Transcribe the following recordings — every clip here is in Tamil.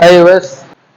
ஹாய் வியூவர்ஸ்,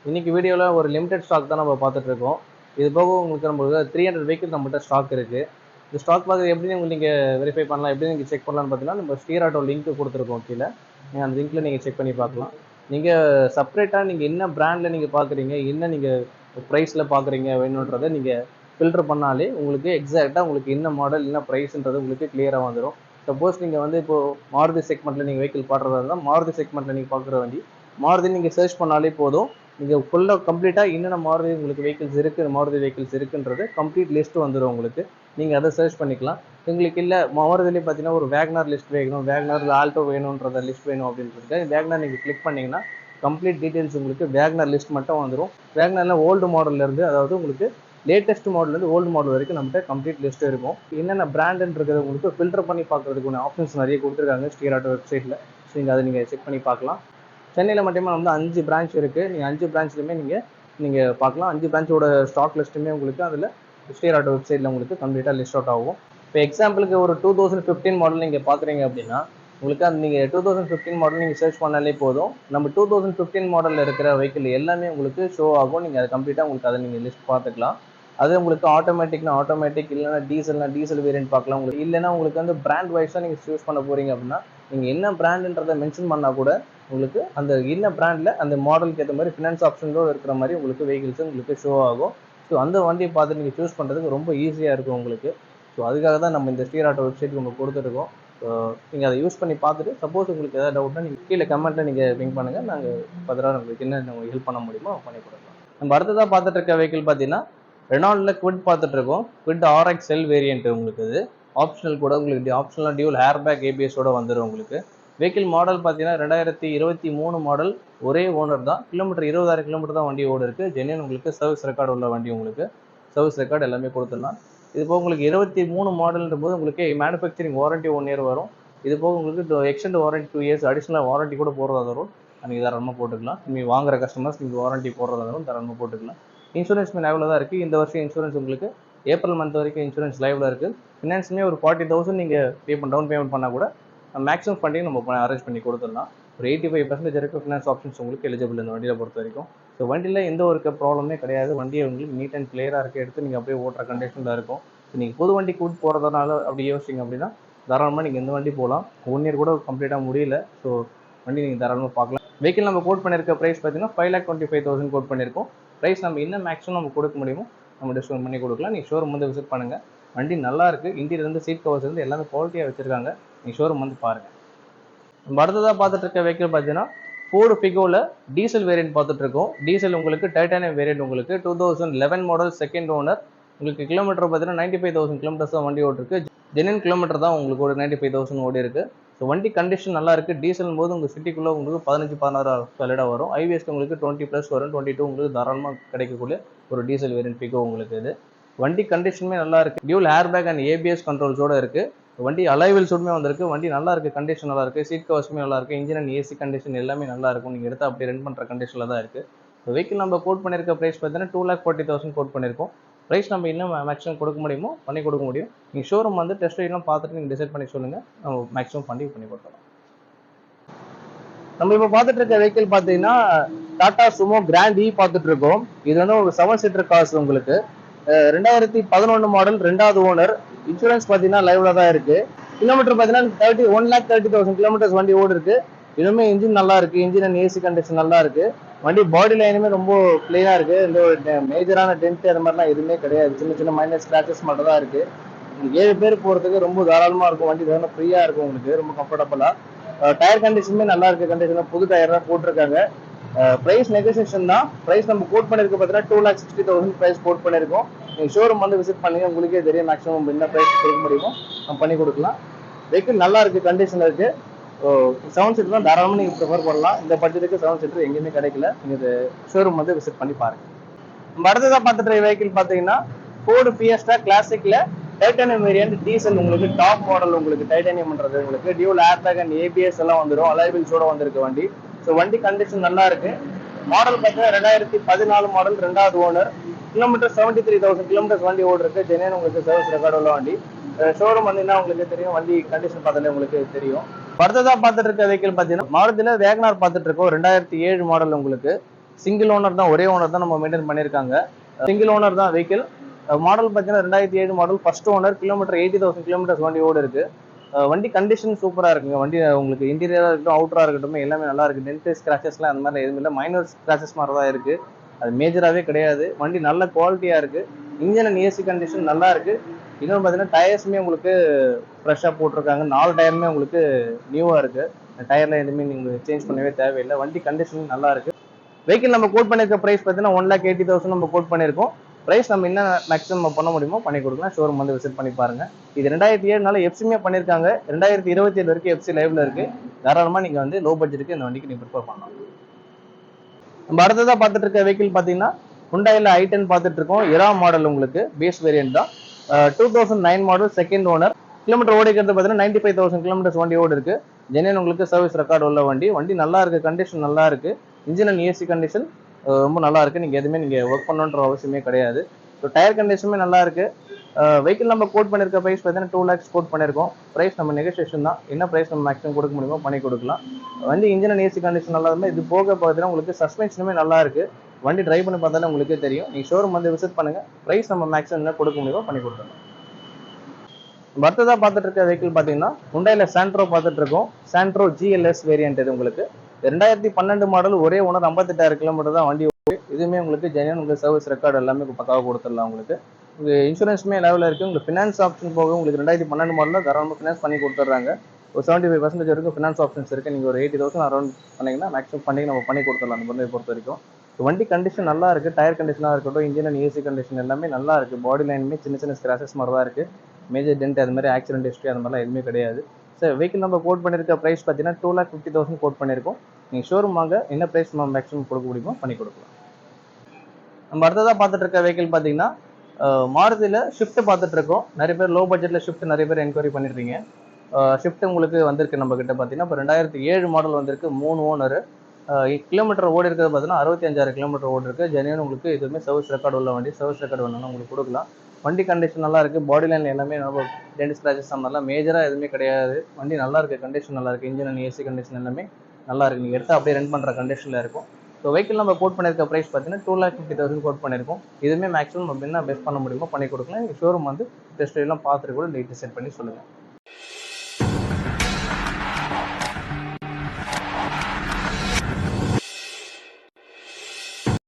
இன்னைக்கு வீடியோவில் ஒரு லிமிடெட் ஸ்டாக் தான் நம்ம பார்த்துட்டு இருக்கோம். இது போக உங்களுக்கு நம்ம 300 வெஹிக்கிள் நம்மகிட்ட ஸ்டாக் இருக்குது. இந்த ஸ்டாக் பார்த்து எப்படி நீங்கள் வெரிஃபை பண்ணலாம், எப்படி நீங்கள் செக் பண்ணலாம்னு பார்த்தீங்கன்னா, நம்ம ஸ்டீர் ஆட்டோ லிங்க் கொடுத்துருக்கோம் கீழே. நீங்கள் அந்த லிங்க்கில் நீங்கள் செக் பண்ணி பார்க்கலாம். நீங்கள் செப்பரேட்டாக நீங்கள் என்ன பிராண்டில் நீங்கள் பார்க்குறீங்க, என்ன நீங்கள் ப்ரைஸில் பார்க்குறீங்க வேணுன்றதை நீங்கள் ஃபில்டர் பண்ணாலே உங்களுக்கு எக்ஸாக்டாக உங்களுக்கு என்ன மாடல் என்ன ப்ரைஸ்ன்றது உங்களுக்கு கிளியராக வந்துடும். சப்போஸ் நீங்கள் இப்போது மாருதி செக்மெண்ட்டில் நீங்கள் வெஹிக்கிள் பார்க்குறதா இருந்தால் மாருதி செக்மெண்ட்டில் நீங்கள் பார்க்குற வண்டி மாருதி நீங்கள் சர்ச் பண்ணாலே போதும். நீங்கள் ஃபுல்லாக கம்ப்ளீட்டாக என்னென்ன மாருதி உங்களுக்கு வெஹிக்கிள்ஸ் இருக்குது, மாருதி வெஹிக்கிள்ஸ் இருக்குன்றது கம்ப்ளீட் லிஸ்ட் வந்துடும் உங்களுக்கு. நீங்கள் அதை சர்ச் பண்ணிக்கலாம். உங்களுக்கு இல்லை மாருதிலே பார்த்தீங்கன்னா ஒரு வேக்னார் லிஸ்ட் வேணும், வேக்னார் ஆல்டோ வேணுன்றத லிஸ்ட் வேணும் அப்படின்றதுக்கு வேக்னார் நீங்கள் கிளிக் பண்ணிங்கன்னா கம்ப்ளீட் டீட்டெயில்ஸ் உங்களுக்கு வேக்னார் லிஸ்ட் மட்டும் வந்துடும். வேக்னாரில் ஓல்டு மாடல்லேருந்து அதாவது உங்களுக்கு லேட்டஸ்ட் மாடல்லேருந்து ஓல்டு மாடல் வரைக்கும் நம்மகிட்ட கம்ப்ளீட் லிஸ்ட் இருக்கும். என்னென்ன பிராண்டுன்றது உங்களுக்கு ஃபில்டர் பண்ணி பார்க்குறதுக்கு ஆப்ஷன்ஸ் நிறைய கொடுத்துருக்காங்க ஸ்டீர் ஆட்டோ வெப்சைட்டில். ஸோ நீங்கள் அதை நீங்கள் செக் பண்ணி பார்க்கலாம். சென்னையில் மட்டுமே 5 பிரான்ச் இருக்குது. நீங்கள் 5 பிரான்ச்லையுமே நீங்கள் பார்க்கலாம். 5 பிரான்ச்சோட ஸ்டாக் லிஸ்ட்டுமே உங்களுக்கு அதில் ஸ்டீர் ஆட்டோ வெப்சைட்டில் உங்களுக்கு கம்ப்ளீட்டாக லிஸ்ட் அவுட் ஆகும். இப்போ எக்ஸாம்பிளுக்கு ஒரு 2015 மாடல் நீங்கள் பார்க்குறீங்க அப்படின்னா உங்களுக்கு நீங்கள் 2015 மாடல் நீங்கள் சர்ச் பண்ணாலே போதும். நம்ம 2015 மாடலில் இருக்கிற வெஹிக்கிள் எல்லாமே உங்களுக்கு ஷோ ஆகும். நீங்கள் அதை கம்ப்ளீட்டாக உங்களுக்கு அதை நீங்கள் லிஸ்ட் பார்த்துக்கலாம். அது உங்களுக்கு ஆட்டோமேட்டிக்னா ஆட்டோமேட்டிக், இல்லைனா டீசல் வேரியன்ட் பார்க்கலாம். உங்களுக்கு இல்லைனா உங்களுக்கு பிராண்ட் வைஸாக நீங்கள் சூஸ் பண்ண போகிறீங்க அப்படின்னா நீங்கள் என்ன பிராண்டுன்றதை மென்ஷன் பண்ணால் கூட உங்களுக்கு அந்த என்ன பிராண்டில் அந்த மாடலுக்கு ஏற்ற மாதிரி ஃபினான்ஸ் ஆப்ஷனோடு இருக்கிற மாதிரி உங்களுக்கு வெஹிக்கிள்ஸ் உங்களுக்கு ஷோ ஆகும். ஸோ அந்த வண்டியை பார்த்து நீங்கள் சூஸ் பண்ணுறதுக்கு ரொம்ப ஈஸியாக இருக்கும் உங்களுக்கு. ஸோ அதுக்காக தான் நம்ம இந்த ஸ்டீர் ஆட்டோ வெப்சைட் உங்களுக்கு கொடுத்துருக்கோம். ஸோ நீங்கள் அதை யூஸ் பண்ணி பார்த்துட்டு சப்போஸ் உங்களுக்கு எதாவது டவுட்னா நீங்கள் கீழே கமெண்ட்டில் நீங்கள் லிங்க் பண்ணுங்கள். நாங்கள் ஃபர்தராக உங்களுக்கு என்ன உங்களுக்கு ஹெல்ப் பண்ண முடியுமோ பண்ணி கொடுக்கலாம். நம்ம அடுத்ததாக பார்த்துட்டு இருக்க வெஹிக்கிள் பார்த்தீங்கன்னா ரெனால்டில் குவிட் பார்த்துட்டு இருக்கோம். குவிட் RXL வேரியன்ட் உங்களுக்கு இது ஆப்ஷனல் கூட உங்களுக்கு ஆப்ஷனலாக டியூல் ஹேர் பேக் ABS-ஓட வந்துடும் உங்களுக்கு. வெஹிக்கிள் மாடல் பார்த்தீங்கன்னா 2023 மாடல், ஒரே ஓனர் தான். கிலோமீட்டர் 20,000 கிலோமீட்டர் தான் வண்டி ஓடு இருக்குது. ஜென்யூன் உங்களுக்கு சர்வீஸ் ரெக்கார்டு உள்ள வண்டி, உங்களுக்கு சர்வீஸ் ரெக்கார்டு எல்லாமே கொடுத்துடலாம். இது போக உங்களுக்கு 23 மாடல்ன்ற போது உங்களுக்கு மேனுஃபேக்சரிங் வாரண்ட்டி 1 இயர் வரும். இது போக உங்களுக்கு extend warranty 2 years additional warranty கூட போடுறதா வரும். நீங்கள் தாராளமாக போட்டுக்கலாம். நீங்கள் வாங்குற கஸ்டமர்ஸ் நீங்கள் வாரண்ட்டி போடுறதா வரும், தாராளமாக போட்டுக்கலாம். இன்சூரன்ஸ் லைவ்ல தான் இருக்குது. இந்த வருஷம் இன்சூரன்ஸ் உங்களுக்கு ஏப்ரல் மந்த் வரைக்கும் இன்சூரன்ஸ் லைவ்ல இருக்குது. ஃபினான்ஸுமே ஒரு 40,000 நீங்கள் டவுன் பேமெண்ட் பண்ணால் கூட மேக்ஸிமம் ஃபண்டிங் நம்ம அரேஞ்ச் பண்ணி கொடுத்துடலாம். ஒரு 85% இருக்க ஃபினான்ஸ் ஆப்ஷன்ஸ் உங்களுக்கு எலிஜிபிள் இந்த வண்டியில் பொறுத்த வரைக்கும். ஸோ வண்டியில் எந்த ஒரு ப்ராப்ளமே கிடையாது. வண்டியை உங்களுக்கு நீட் அண்ட் கிளியராக இருக்க எடுத்து நீங்கள் அப்படியே ஓட்டுற கண்டிஷனில் இருக்கும். ஸோ நீங்கள் புது வண்டி கூட்டு போகிறதுனால அப்படி யோசிச்சிங்க அப்படின்னா தாராளமாக நீங்கள் எந்த வண்டி போகலாம். 1 இயர் கூட கம்ப்ளீட்டாக முடியல. ஸோ வண்டி நீங்கள் தாராளமாக பார்க்கலாம். வெஹிக்கிள் நம்ம கோட் பண்ணியிருக்க ப்ரைஸ் பார்த்தீங்கன்னா 5,25,000 கோட் பண்ணியிருக்கோம். ப்ரைஸ் நம்ம என்ன மேக்ஸிமம் நம்ம கொடுக்க முடியுமோ நம்ம டிஸ்கவுண்ட் பண்ணி கொடுக்கலாம். நீங்கள் ஷோரூம் வந்து விசிட் பண்ணுங்கள். வண்டி நல்லா இருக்குது. இன்டீரியர் சீட் கவர்ஸ் இருந்து எல்லாமே குவாலிட்டியாக வச்சுருக்காங்க. நீங்கள் ஷோரூம் வந்து பாருங்கள். நம்ம அடுத்ததாக பார்த்துட்டு இருக்க வெஹிக்கிள் பார்த்தீங்கன்னா ஃபோர்டு ஃபிகோவில் டீசல் வேரியன்ட் பார்த்துட்டு இருக்கோம். டீசல் உங்களுக்கு டைட்டானியம் வேரியன்ட் உங்களுக்கு 2011 மாடல், செகண்ட் ஓனர். உங்களுக்கு கிலோமீட்டர் பார்த்தீங்கன்னா 95,000 கிலோமீட்டர்ஸ் தான் வண்டி ஓடிருக்கு. ஜென்யூன் கிலோமீட்டர் தான் உங்களுக்கு ஒரு 95,000 ஓடி இருக்குது. ஸோ வண்டி கண்டிஷன் நல்லா இருக்குது. டீசல் போது உங்கள் சிட்டிக்குள்ளே உங்களுக்கு 15-16 சாலிடாக வரும். ஐவிஎஸ்க்கு உங்களுக்கு 20+ வரும். 22 உங்களுக்கு தாராளமாக கிடைக்கக்கூடிய ஒரு டீசல் வேரியன்ட் ஃபிகோ உங்களுக்கு இது. வண்டி கண்டிஷனுமே நல்லா இருக்குது. Dual hair pack and ABS கண்ட்ரோல்ஸோடு இருக்குது. வண்டி அலைவில் சூடுமே வந்திருக்கு. வண்டி நல்லா இருக்குது, கண்டிஷன் நல்லா இருக்குது. சீட் கவர்ஸுமே நல்லா இருக்குது. இன்ஜின் அண்ட் AC கண்டிஷன் எல்லாமே நல்லா இருக்கும். நீங்கள் எடுத்து அப்படியே ரெண்ட் பண்ணுற கண்டிஷனில் தான் இருக்குது. வெஹிக்கிள் நம்ம கோட் பண்ணியிருக்க ப்ரைஸ் பார்த்தீங்கன்னா 2,40,000 கோட் பண்ணியிருக்கோம். ப்ரைஸ் நம்ம இன்னும் மேக்ஸிமம் கொடுக்க முடியுமோ பண்ணி கொடுக்க முடியும். நீங்கள் ஷோரூம் வந்து டெஸ்ட் ரைட்லாம் பார்த்துட்டு நீங்கள் டிசைட் பண்ணி சொல்லுங்கள். நம்ம மேக்ஸிமம் பண்ணி கொடுக்கலாம். நம்ம இப்போ பார்த்துட்டு இருக்க வெஹிக்கிள் பார்த்தீங்கன்னா டாடா சுமோ கிராண்ட் பார்த்துட்டு இருக்கோம். இது ஒரு 7 சீட்டர் கார்ஸ் உங்களுக்கு. 2011 மாடல், 2வது ஓனர். இன்சூரன்ஸ் பார்த்தீங்கன்னா லைவ்ல தான் இருக்கு. கிலோமீட்டர் பார்த்தீங்கன்னா 1,30,000 கிலோமீட்டர்ஸ் வண்டி ஓடு இருக்கு. இன்னுமே இன்ஜின் நல்லா இருக்கு. இன்ஜின் அண்ட் AC கண்டிஷன் நல்லா இருக்கு. வண்டி பாடி லைனுமே ரொம்ப கிளீனா இருக்கு. இந்த ஒரு மேஜரான டென்ட் அது மாதிரிலாம் எதுவுமே கிடையாது. சின்ன சின்ன மைனர் ஸ்கிராச்சஸ் மட்டும் தான் இருக்கு. 7 பேர் போறதுக்கு ரொம்ப தாராளமா இருக்கும். வண்டி ரொம்ப ஃப்ரீயா இருக்கும் உங்களுக்கு, ரொம்ப கம்ஃபர்டபுளா. டயர் கண்டிஷனுமே நல்லா இருக்கு. கண்டிஷன் புது டயர் தான் போட்டிருக்காங்க. பிரைஸ் நெகோசியேஷன் தான். பிரைஸ் நம்ம கோட் பண்ணிருக்க பார்த்தீங்கன்னா 2,60,000 பிரைஸ் கோட் பண்ணிருக்கோம். நீங்க ஷோரூம் வந்து விசிட் பண்ணீங்க, உங்களுக்கே தெரியும் மேக்ஸிமம் என்ன பிரைஸ் கொடுக்க முடியுமோ நம்ம பண்ணி கொடுக்கலாம். வெஹிக்கிள் நல்லா இருக்கு, கண்டிஷன் இருக்கு. 7 சீட்டர் தான் தாராளமாக நீங்க ப்ரிஃபர் பண்ணலாம். இந்த பட்ஜெட்டுக்கு 7 சீட்டர் எங்கேயுமே கிடைக்கல. நீங்க இது ஷோரூம் வந்து விசிட் பண்ணி பாருங்க. நம்ம அடுத்ததா பார்த்துட்டு வெஹிக்கிள் பார்த்தீங்கன்னா ஃபோர்டு ஃபியஸ்டா கிளாசிக்ல டைட்டானியம் வேரியன்ட் டீசல் உங்களுக்கு டாப் மாடல். உங்களுக்கு டைட்டானியம்ன்றது உங்களுக்கு dual air bag and ABS எல்லாம் வந்துடும். அலைவில்ஸோட வந்திருக்கு வண்டி. ஸோ வண்டி கண்டிஷன் நல்லா இருக்கு. மாடல் பார்த்தீங்கன்னா 2014 மாடல், 2வது ஓனர். கிலோமீட்டர் 73,000 கிலோமீட்டர்ஸ் வண்டி ஓடு இருக்கு. ஜென்யூன் உங்களுக்கு சர்வீஸ் ரெக்கார்டு உள்ள வண்டி. ஷோரூம் வந்தீங்கன்னா உங்களுக்கு தெரியும். வண்டி கண்டிஷன் பார்த்தாலே உங்களுக்கு தெரியும். அடுத்ததா பார்த்துட்டு இருக்க வெஹிக்கிள் பார்த்தீங்கன்னா மாருதியில் வேகனார் பார்த்துட்டு இருக்கோம். 2007 மாடல் உங்களுக்கு. சிங்கிள் ஓனர் தான், ஒரே ஓனர் தான் நம்ம மெயின்டைன் பண்ணியிருக்காங்க. சிங்கிள் ஓனர் தான் வெஹிக்கிள். மாடல் பார்த்தீங்கன்னா 2007 model, first owner, kilometre 80,000 kilometres வண்டி ஓடு இருக்கு. வண்டி கண்டிஷன் சூப்பராக இருக்குங்க. வண்டி உங்களுக்கு இன்டீரியராக இருக்கட்டும், அவுட்டராக இருக்கட்டும், எல்லாமே நல்லா இருக்கு. டென்ட் ஸ்கிராச்சஸ்லாம் அந்த மாதிரி எதுவும் இல்லை, மைனர் ஸ்கிராச்சஸ் மாதிரி தான் இருக்கு. அது மேஜராகவே கிடையாது. வண்டி நல்ல குவாலிட்டியாக இருக்கு. இன்ஜின் அண்ட் ஏசி கண்டிஷன் நல்லா இருக்கு. இன்னொன்று பார்த்தீங்கன்னா டயர்ஸுமே உங்களுக்கு ஃப்ரெஷ்ஷாக போட்டிருக்காங்க. 4 டயருமே உங்களுக்கு நியூவாக இருக்கு. டயர்ல எதுவுமே நீங்கள் சேஞ்ச் பண்ணவே தேவையில்லை. வண்டி கண்டிஷன் நல்லா இருக்கு. வெஹிக்கிள் நம்ம கோட் பண்ணிருக்க பிரைஸ் பார்த்தீங்கன்னா 1,80,000 நம்ம கோட் பண்ணியிருக்கோம். பிரைஸ் நம்ம என்ன மேக்ஸிமம் பண்ண முடியுமோ பண்ணி கொடுக்கலாம். ஷோரூம் வந்து விசிட் பண்ணி பாருங்க. இது 2007 எஃப்சியுமே பண்ணியிருக்காங்க. 2027 வரைக்கும் எஃப்சி லைவ்ல இருக்கு. தாராளமா நீங்க வந்து லோ பட்ஜெட்டுக்கு இந்த வண்டிக்கு நீங்க ப்ரிஃபர் பண்ணலாம். நம்ம அடுத்ததா பார்த்துட்டு இருக்க வெஹிக்கிள் பார்த்தீங்கன்னா ஹுண்டாயில i10 பார்த்துட்டு இருக்கோம். எரா மாடல், உங்களுக்கு பேஸ் வேரியன்ட் தான். 2009 மாடல், செகண்ட் ஓனர். கிலோமீட்டர் ஓடிக்கிறது பார்த்தீங்கன்னா 95,000 கிலோமீட்டர்ஸ் வண்டி ஓடி இருக்கு. ஜென்யூன் உங்களுக்கு சர்வீஸ் ரெக்கார்டு உள்ள வண்டி. வண்டி நல்லா இருக்கு, கண்டிஷன் நல்லா இருக்கு. இன்ஜின் அண்ட் ஏசி கண்டிஷன் ரொம்ப நல்லா இருக்கு. நீங்க எதுவுமே நீங்க ஒர்க் பண்ணணுன்ற அவசியமே கிடையாது. ஸோ டயர் கண்டிஷனுமே நல்லா இருக்கு. வெஹிக்கிள் நம்ம கோட் பண்ணிருக்க பிரைஸ் பார்த்தீங்கன்னா 2 lakhs கோட் பண்ணிருக்கோம். பிரைஸ் நம்ம நெகோசியேஷன் தான். என்ன பிரைஸ் நம்ம மேக்ஸிமம் கொடுக்க முடியுமோ பண்ணி கொடுக்கலாம். வண்டி இன்ஜின் அண்ட் ஏசி கண்டிஷன் நல்லா இருந்தால், இது போக பார்த்தீங்கன்னா உங்களுக்கு சஸ்பென்ஷனுமே நல்லா இருக்கு. வண்டி டிரைவ் பண்ணி பார்த்தாலே உங்களுக்கே தெரியும். நீங்க ஷோரூம் வந்து விசிட் பண்ணுங்க. பிரைஸ் நம்ம மேக்ஸிமம் என்ன கொடுக்க முடியுமோ பண்ணி கொடுத்துருவோம். அடுத்ததா பார்த்துட்டு இருக்க வெஹிக்கிள் பார்த்தீங்கன்னா ஹுண்டாயில சாண்ட்ரோ பார்த்துட்டு இருக்கோம். Santro GLS variant. இது உங்களுக்கு 2012 மாடல், ஒரே ஓனர், 58,000 கிலோமீட்டர் தான் வண்டி. இதுவுமே உங்களுக்கு ஜென்யூன் உங்களுக்கு சர்வீஸ் ரெக்கார்டு எல்லாமே பக்காவாக கொடுத்துடலாம். உங்களுக்கு இன்சூரன்ஸுமே லெவலில் இருக்குது. உங்களுக்கு ஃபினான்ஸ் ஆப்ஷன் போக உங்களுக்கு 2012 மாடலில் தாராளமாக ஃபினான்ஸ் பண்ணி கொடுத்துட்றாங்க. ஒரு 75% வரைக்கும் ஃபினான்ஸ் ஆப்ஷன்ஸ் இருக்குது. நீங்கள் ஒரு 80,000 அரௌண்ட் பண்ணிங்கன்னா மேக்ஸிமம் பண்ணி நம்ம பண்ணி கொடுத்துடலாம் அந்த பொருளை பொறுத்த வரைக்கும். வண்டி கண்டிஷன் நல்லா இருக்குது. டயர் கண்டிஷனாக இருக்கட்டும், இன்ஜின் அண்ட் ஏசி கண்டிஷன் எல்லாமே நல்லா இருக்குது. பாடி லைனுமே சின்ன சின்ன ஸ்கிராச்சஸ் மாதிரி தான் இருக்குது. மேஜர் டென்ட் அது மாதிரி ஆக்சிடென்ட் ஹிஸ்ட்ரி அந்த மாதிரிலாம் எதுவுமே கிடையாது. சார் வெஹிக்கிள் நம்ம கோட் பண்ணியிருக்க ப்ரைஸ் பார்த்தீங்கன்னா 2,50,000 கோட் பண்ணியிருக்கோம். நீங்கள் ஷோரூம் வாங்க, என்ன ப்ரைஸ் நம்ம மேக்ஸிமம் கொடுக்க முடியுமோ பண்ணி கொடுக்கலாம். நம்ம அடுத்ததாக பார்த்துட்டு இருக்க வெஹிக்கிள் பார்த்தீங்கன்னா மாருதியில் ஷிஃப்ட் பார்த்துட்டு இருக்கோம். நிறைய பேர் லோ பட்ஜெட்டில் ஷிஃப்ட் நிறைய பேர் என்கொயரி பண்ணிருக்கீங்க. ஷிஃப்ட் உங்களுக்கு வந்திருக்கு நம்ம கிட்ட பார்த்தீங்கன்னா இப்போ 2007 மாடல் வந்திருக்கு. 3 ஓனர். கிலோமீட்டர் ஓடி இருக்கிறது பார்த்தீங்கன்னா 65,000 கிலோமீட்டர் ஓடி இருக்கு. ஜென்யூன் உங்களுக்கு எதுவுமே சர்வீஸ் ரெக்கார்டு உள்ள வண்டி. சர்வீஸ் ரெக்கார்டு வேணும்னா உங்களுக்கு கொடுக்கலாம். வண்டி கண்டிஷன் நல்லா இருக்கு. பாடி லைன் எல்லாமே நம்ம டென்ட் ஸ்கிராச்சஸ் அந்த மாதிரிலாம் மேஜராக எதுவுமே கிடையாது. வண்டி நல்லா இருக்கு, கண்டிஷன் நல்லா இருக்கு. இன்ஜின் அண்ட் ஏசி கண்டிஷன் எல்லாமே நல்லா இருக்கு. நீங்கள் எடுத்து அப்படியே ரன் பண்ணுற கண்டிஷனில் இருக்கும். ஸோ வெஹிக்கிள் நம்ம கோட் பண்ணியிருக்க ப்ரைஸ் பார்த்தீங்கன்னா 2,50,000 கோட் பண்ணியிருக்கோம். இதுவுமே மேக்ஸிமம் நம்ம என்ன பெஸ்ட் பண்ண முடியுமோ பண்ணி கொடுக்கலாம். ஷோரூம் வந்து டெஸ்ட் எல்லாம் பார்த்துட்டு கூட டேட் செட் பண்ணி சொல்லுங்கள்.